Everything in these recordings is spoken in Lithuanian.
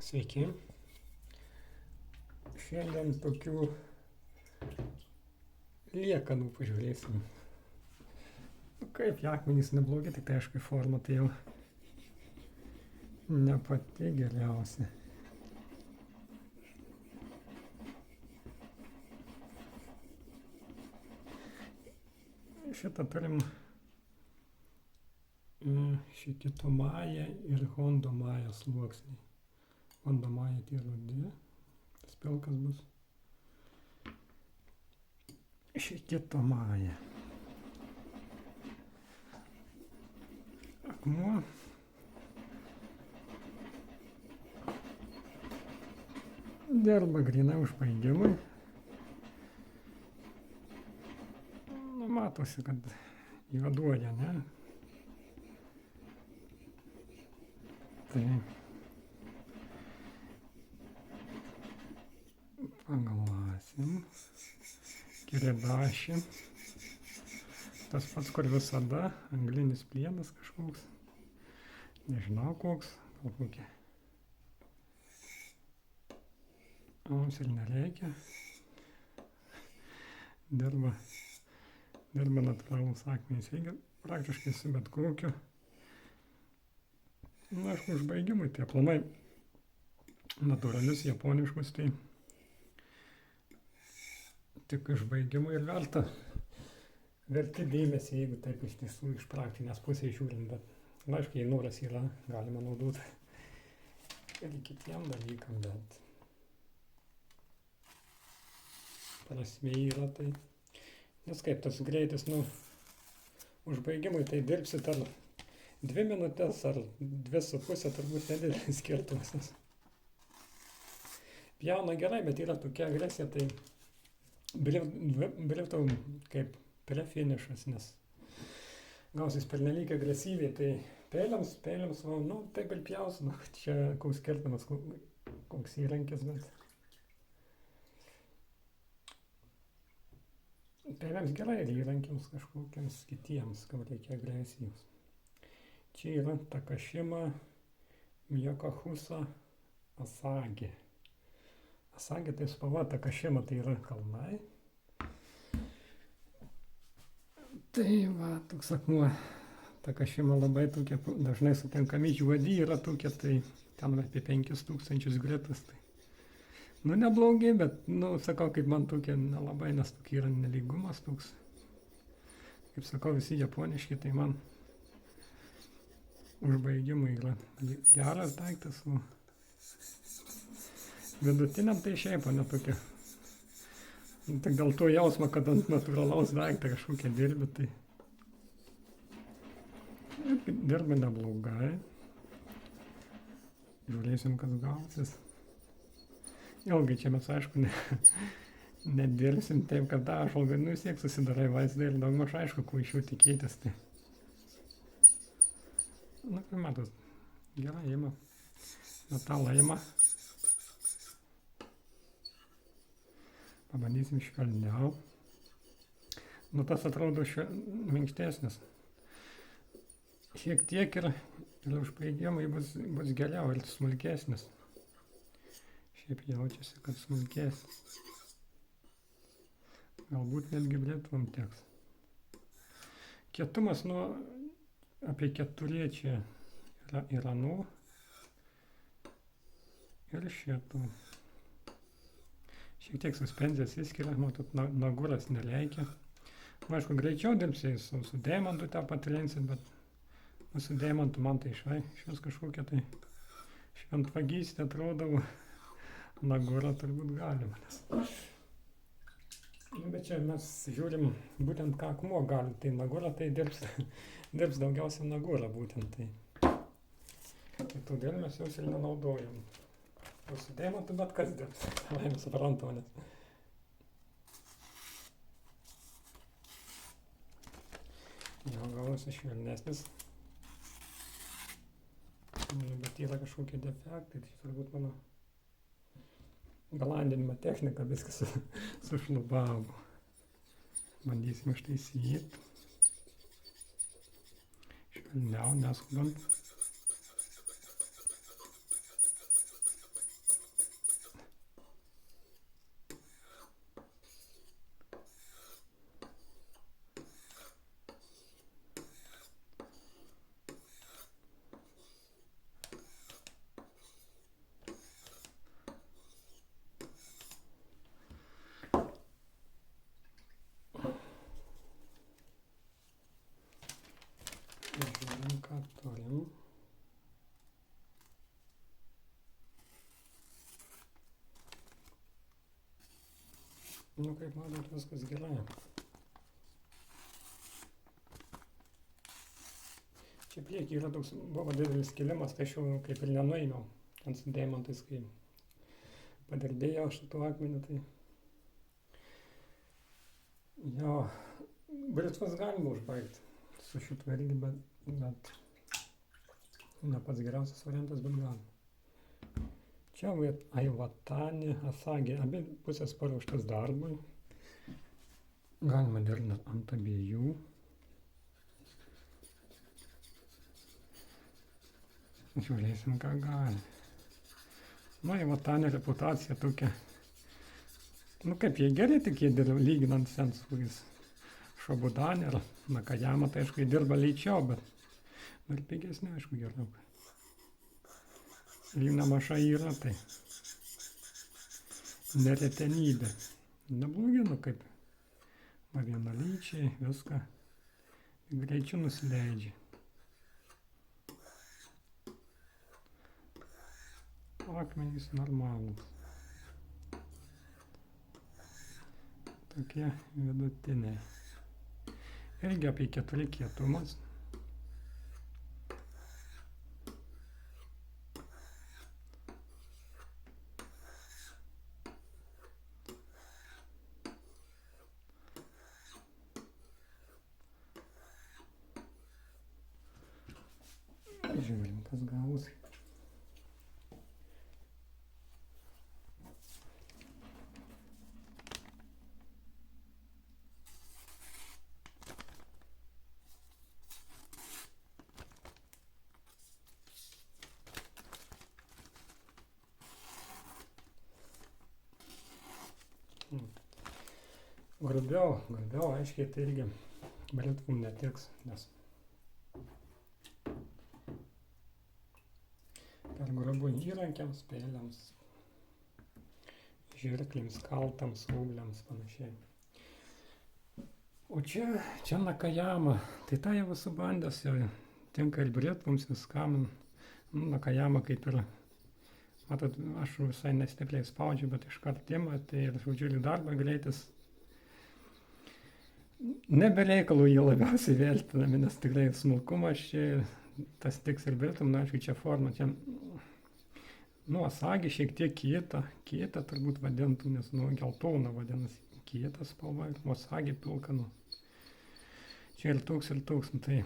Sveiki. Šiandien tokių liekanų pažiūrėsim. Kaip jie akmenys neblogi, tik tai aišku forma tai jau ne pati geriausia. Šitą turim Šikitomąją ir Hondomąją sluoksniai. Hondomąja tie rudi, tas pilkas bus. Šikitomąja. Akmuo. Dirba grynai užbaigimui. Nu, matosi, kad juoduoja, ne? Tai paglasim, kiridašį. Tas pats, kur visada, anglinis plienas kažkoks. Nežinau koks, gal kokia. Mums ir nereikia. Dirba natūralūs akmenys. Reikia praktiškai su bet kokiu. Na, aišku, užbaigimui, tai aplamai natūralius japoniškus, tai tik užbaigimui ir verti dėmesį, jeigu taip iš tiesų iš praktinės pusės žiūrint, bet aišku, jei noras yra, galima naudoti ir kitiem dalykam, bet prasmė yra tai, nes kaip tas greitis, užbaigimui tai dirbsit ar 2 minutės ar 2,5 turbūt nedidelis skirtumas. Pjauna gerai, bet yra tokia agresija, tai briftau kaip prefinišas, nes gausis pernelyg agresyviai, tai pėliams, taip ir pjaus, čia koks skirtumas, koks įrankis, bet pėliams gerai ir įrankiams kažkokiams kitiems, kam reikia agresijos. Čia yra Takašima Miyokahusa Asagi. Asagi tai spalva, Takašima tai yra kalnai. Tai va, toks akmuo. Takašima labai tokie, dažnai sutinkami, juodi yra tokie, tai ten apie 5000 gritas. Tai. Neblogai, bet, sakau, kaip man tokie nelabai, nes tokie yra nelygumas toks. Kaip sakau, visi japoniški, tai man užbaigimui yra geras daiktas, o vidutiniam tai šiaip, o ne tokia. Tik dėl to jausmo, kad ant natūralaus daiktą kažkokia dirbi, tai dirba neblogai. Žiūrėsim, kas gausis. Ilgai čia mes, aišku, nedirbsim taip, kad apžvalgai, vis tiek susidarai vaizdą ir daugmaž aišku, ko iš jų tikėtis. Tai. Kaip matot, gerai ima, metalą ima. Pabandysim švelniau. Tas atrodo minkštesnis. Šiek tiek ir užbaigimai bus geriau ir smulkesnis. Šiaip jaučiasi, kad smulkesnis. Galbūt netgi brėtvam teks. Kietumas apie 4 čia yra ir šitų. Šiek tiek suspenzijas įskiria, matot, naguras nereikia. Aišku, greičiau dirbsiai su deimantu tą patrinsit, bet su deimantu man tai šios kažkokia tai šventvagystė atrodavo. Nagurą turbūt galima. Bet čia mes žiūrim būtent ką akmuo gali, tai nagurą tai dirbs daugiausia nagurą būtent tai. Todėl mes jos ir nenaudojam. O su deimantu bet kas dirbs, savai suprantama, nes. Jau gavosi švelnesnis. Bet yra kažkokie defektai, tai turbūt mano galandinimo technika viskas sušlubavo. Bandysim ištaisyti. Švelniau, neskubant. Nu, kaip matot, viskas gerai. Čia priekyje yra toks, buvo didelis kilimas, tai aš jau kaip ir nenuėmiau. Ten su deimantais, kai padirbėjau šitų akmenį, tai jo, britvas galima užbaigti su šitu irgi, bet ne pats geriausias variantas, bet galima. Čia Aivatani, Asagi, abi pusės paruoštas darbui. Galima derinti ant abiejų. Žiūrėsim, ką gali. Nu, Aivatani reputacija tokia. Nu, kaip jie gerai, tik jie dirba lyginant sen su jais. Šobudani ir Nakajama, tai aišku, jie dirba lėčiau, bet ir pigesnė, aišku, gerokai. Ir jų nemažai yra, tai neretenybė. Neblogi, nu kaip vienalyčiai, viską greičiau nusileidžia. Akmenys normalūs. Tokie vidutiniai. Irgi apie 4 kietumas. Žiūrim, kas gausi. Grubiau, aiškiai, tai irgi britvom netiks, nes per grubu įrankiams, pėliams, žirklėms, kaltams, ūgliams, panašiai. O čia Nakajama, tai tą jau esu bandęs, jau tinka ir britvoms viskam. Nakajama kaip ir, matot, aš visai nestipriai spaudžiu, bet iš kartimą, tai ir žodžiu darbą greitis. Nebereikalų jį labiausiai vertinami, nes tikrai smulkumas čia, tas tiks ir britom, na, aišku, čia forma, čia, nu, Asagi šiek tiek kieta turbūt vadintų, nes, nu, geltona vadinasi, kieta spalva, o Asagi pilka, nu, čia ir toks, nu, tai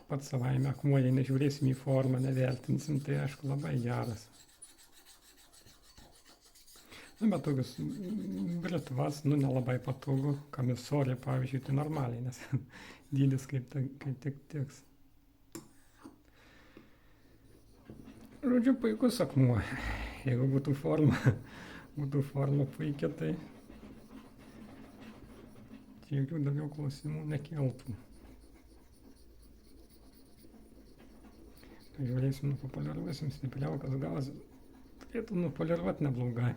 pats savaime akmuo, jei nežiūrėsim į formą, nevertinsim, tai aišku labai geras. Nu, bet tokius britvas, nu, nelabai patogu, kamisolė, pavyzdžiui, tai normaliai, nes dydis kaip tik tiks. Žodžiu, puikus akmuo. Jeigu būtų forma puikia, tai jokių daugiau klausimų nekeltų. Žiūrėsim, nupoliruosim stipriau, kas gausi. Turėtų nupoliruoti neblogai.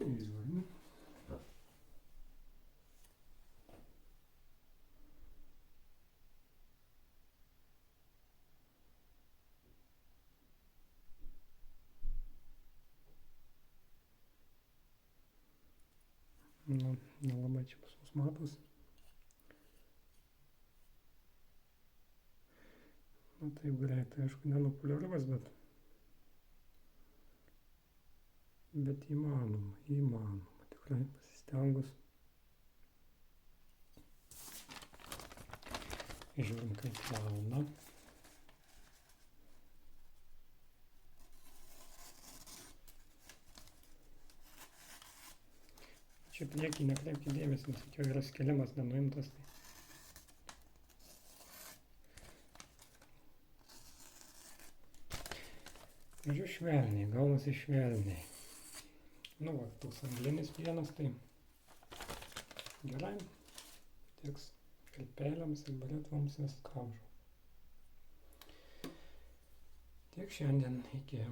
Žiūrim. Nu, nelabai čia pas mus matos. Nu, taip greitai, aišku, nenupoliruos, bet įmanoma, tikrai pasistengus. Žiūrim, kaip plauna. čia priekį nekreipkite dėmesį, nes čia yra skelimas nenuimtas. Tai. Žodžiu, švelniai, gaunasi švelniai. Nu va, toks anglinis pienas, tai gerai, tieks ir peliams, ir baretvams, viskam. Tiek šiandien, iki.